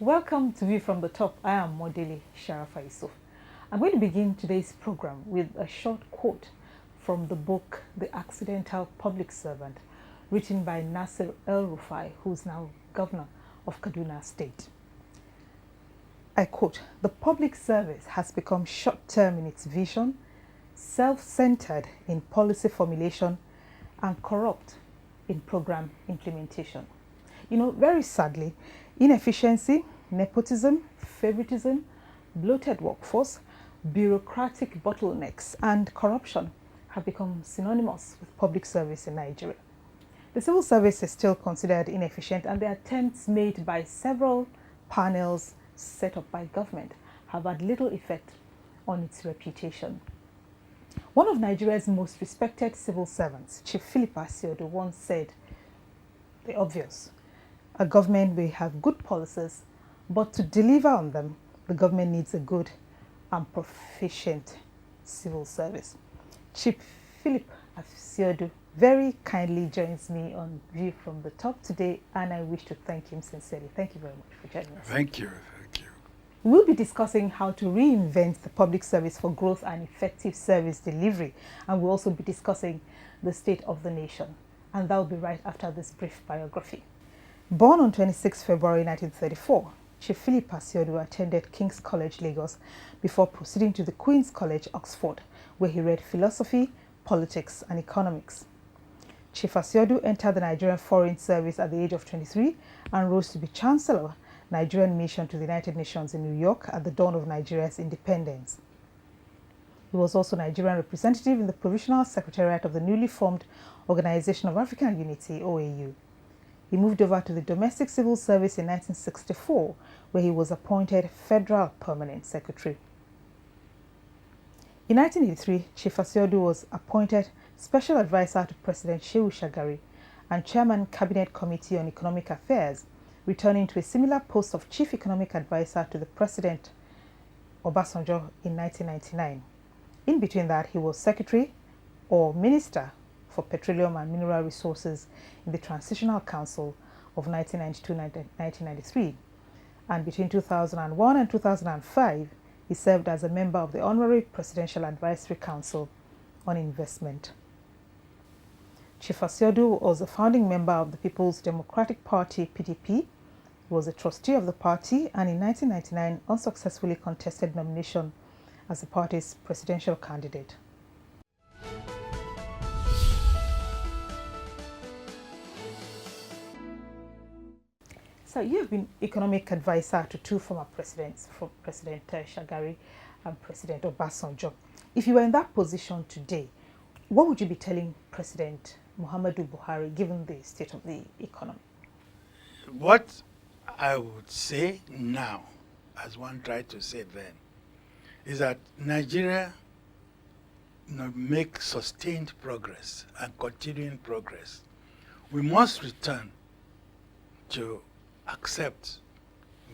Welcome to View from the Top. I am Modeli Sharafa Yusuf. I'm going to begin today's program with a short quote from the book The Accidental Public Servant, written by Nasir El-Rufai, who's now governor of Kaduna State. I quote, "The public service has become short-term in its vision, self-centered in policy formulation, and corrupt in program implementation." You know, very sadly, inefficiency, nepotism, favoritism, bloated workforce, bureaucratic bottlenecks, and corruption have become synonymous with public service in Nigeria. The civil service is still considered inefficient, and the attempts made by several panels set up by government have had little effect on its reputation. One of Nigeria's most respected civil servants, Chief Philip Asiodu, once said the obvious: a government may have good policies, but to deliver on them, the government needs a good and proficient civil service. Chief Philip Asiodu very kindly joins me on View from the Top today, and I wish to thank him sincerely. Thank you very much for joining us. Thank you. We'll be discussing how to reinvent the public service for growth and effective service delivery, and we'll also be discussing the state of the nation, and that will be right after this brief biography. Born on 26 February 1934, Chief Philip Asiodu attended King's College, Lagos, before proceeding to the Queen's College, Oxford, where he read philosophy, politics, and economics. Chief Asiodu entered the Nigerian Foreign Service at the age of 23 and rose to be Chancellor, Nigerian Mission to the United Nations in New York at the dawn of Nigeria's independence. He was also Nigerian representative in the Provisional Secretariat of the newly formed Organization of African Unity, OAU. He moved over to the Domestic Civil Service in 1964, where he was appointed Federal Permanent Secretary. In 1983, Chief Asiodu was appointed Special Advisor to President Shehu Shagari and Chairman Cabinet Committee on Economic Affairs, returning to a similar post of Chief Economic Advisor to the President Obasanjo in 1999. In between that, he was Secretary or Minister for Petroleum and Mineral Resources in the Transitional Council of 1992-1993. And between 2001 and 2005, he served as a member of the Honorary Presidential Advisory Council on Investment. Chief Asiodu was a founding member of the People's Democratic Party, PDP. He was a trustee of the party, and in 1999 unsuccessfully contested nomination as the party's presidential candidate. So you have been economic advisor to two former presidents, for President Shagari and President Obasanjo. If you were in that position today, what would you be telling President Muhammadu Buhari, given the state of the economy? What I would say now, as one tried to say then, is that Nigeria make sustained progress and continuing progress. We must return to accept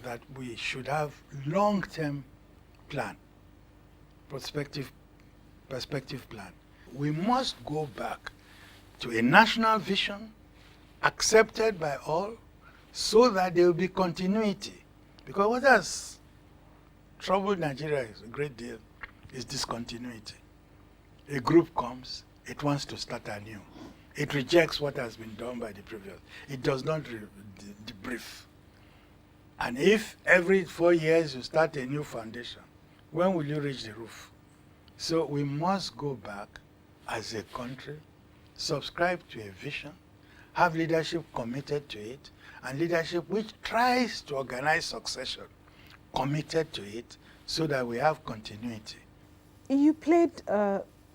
that we should have long-term plan, perspective plan. We must go back to a national vision accepted by all, so that there will be continuity. Because what has troubled Nigeria is a great deal is discontinuity. A group comes, it wants to start anew. It rejects what has been done by the previous. It does not debrief. And if every 4 years you start a new foundation, when will you reach the roof? So we must go back as a country, subscribe to a vision, have leadership committed to it, and leadership which tries to organize succession, committed to it, so that we have continuity. You played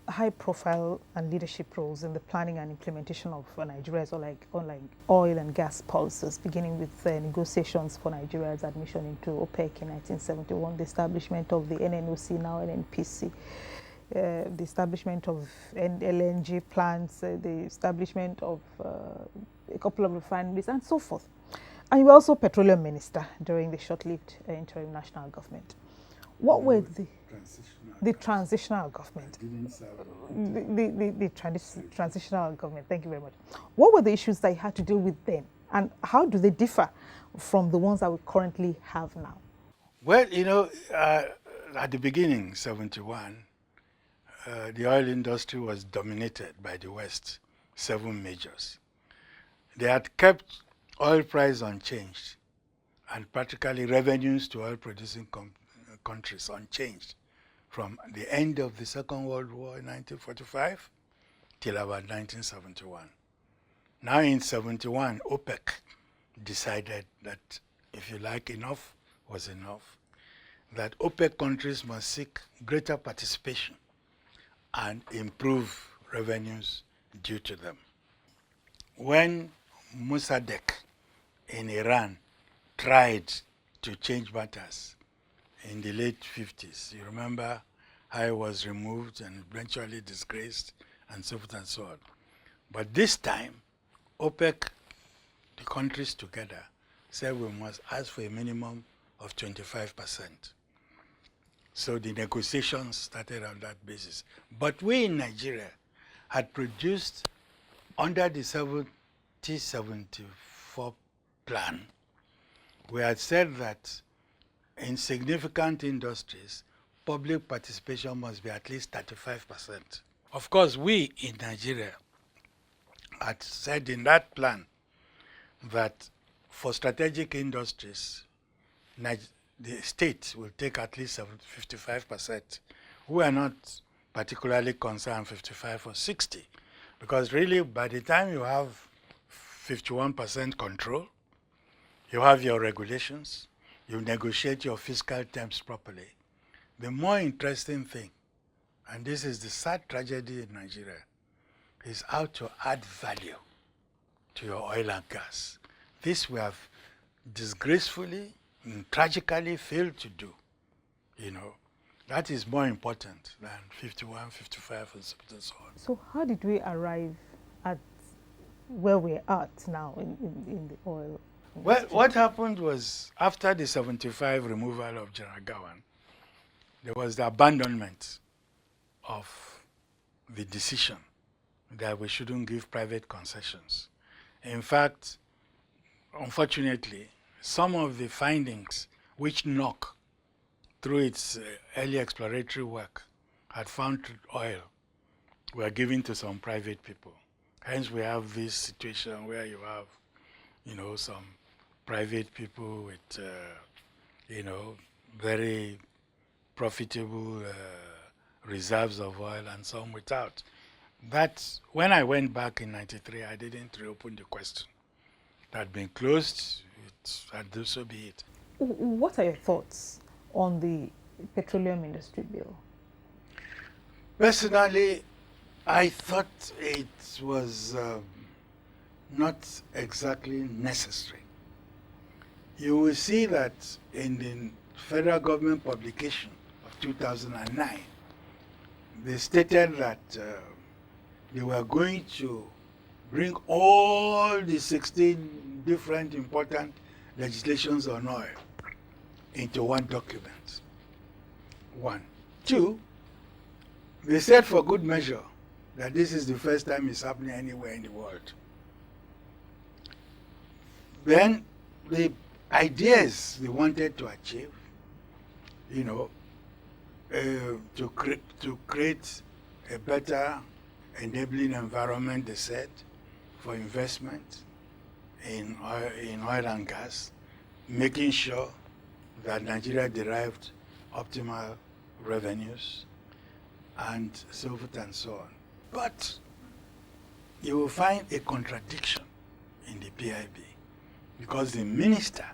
high-profile and leadership roles in the planning and implementation of Nigeria's oil and gas policies, beginning with negotiations for Nigeria's admission into OPEC in 1971, the establishment of the NNOC, now NNPC, the establishment of LNG plants, the establishment of a couple of refineries, and so forth. And you were also petroleum minister during the short-lived interim national government. What were the transitional government? The transitional government. Thank you very much. What were the issues that you had to deal with then, and how do they differ from the ones that we currently have now? Well, at the beginning, 71, the oil industry was dominated by the West, 7 majors. They had kept oil price unchanged and practically revenues to oil producing countries unchanged from the end of the Second World War in 1945 till about 1971. Now in 71, OPEC decided that, if you like, enough was enough, that OPEC countries must seek greater participation and improve revenues due to them. When Mossadegh in Iran tried to change matters in the late 50s, you remember how he was removed and eventually disgraced and so forth and so on. But this time, OPEC, the countries together, said we must ask for a minimum of 25%. So the negotiations started on that basis. But we in Nigeria had produced, under the 70-74 plan, we had said that in significant industries, public participation must be at least 35%. Of course, we in Nigeria had said in that plan that for strategic industries, the state will take at least 55%. We are not particularly concerned 55 or 60, because really by the time you have 51% control, you have your regulations, you negotiate your fiscal terms properly. The more interesting thing, and this is the sad tragedy in Nigeria, is how to add value to your oil and gas. This we have disgracefully and tragically failed to do. That is more important than 51, 55, and so on. So how did we arrive at where we're at now in the oil industry? Well, what happened was, after the 75 removal of General Gawan, there was the abandonment of the decision that we shouldn't give private concessions. In fact, unfortunately, some of the findings which NOC, through its early exploratory work, had found oil were given to some private people. Hence, we have this situation where you have, some private people with, very profitable reserves of oil and some without. That, when I went back in 93, I didn't reopen the question. It had been closed, and so be it. What are your thoughts on the petroleum industry bill? Personally, I thought it was not exactly necessary. You will see that in the federal government publication of 2009, they stated that they were going to bring all the 16 different important legislations on oil into one document. 1. 2, they said for good measure that this is the first time it's happening anywhere in the world. Then the ideas they wanted to achieve, to create a better enabling environment, they said, for investment in oil and gas, making sure that Nigeria derived optimal revenues, and so forth and so on. But you will find a contradiction in the PIB, because the minister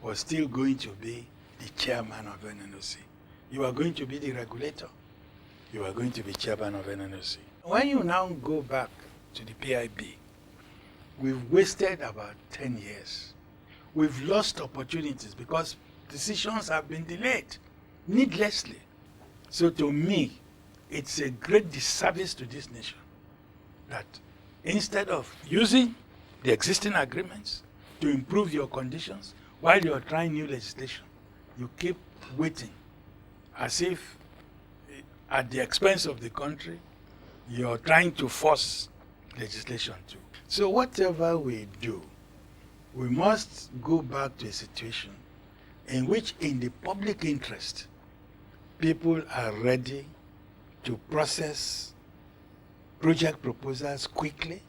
was still going to be the chairman of NNOC. You are going to be the regulator. You are going to be chairman of NNOC. When you now go back to the PIB, we've wasted about 10 years. We've lost opportunities because decisions have been delayed needlessly. So to me, it's a great disservice to this nation that instead of using the existing agreements to improve your conditions while you're trying new legislation, you keep waiting as if at the expense of the country, you're trying to force legislation too. So whatever we do, we must go back to a situation in which, in the public interest, people are ready to process project proposals quickly,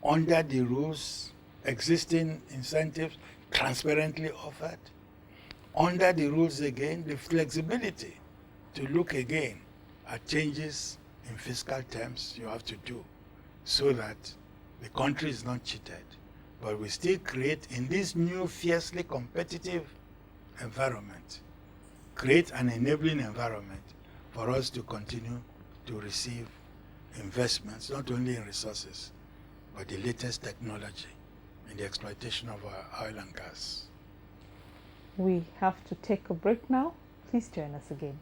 under the rules, existing incentives transparently offered, under the rules again, the flexibility to look again at changes in fiscal terms you have to do so that the country is not cheated, but we still create, in this new fiercely competitive environment, create an enabling environment for us to continue to receive investments, not only in resources, but the latest technology in the exploitation of our oil and gas. We have to take a break now. Please join us again.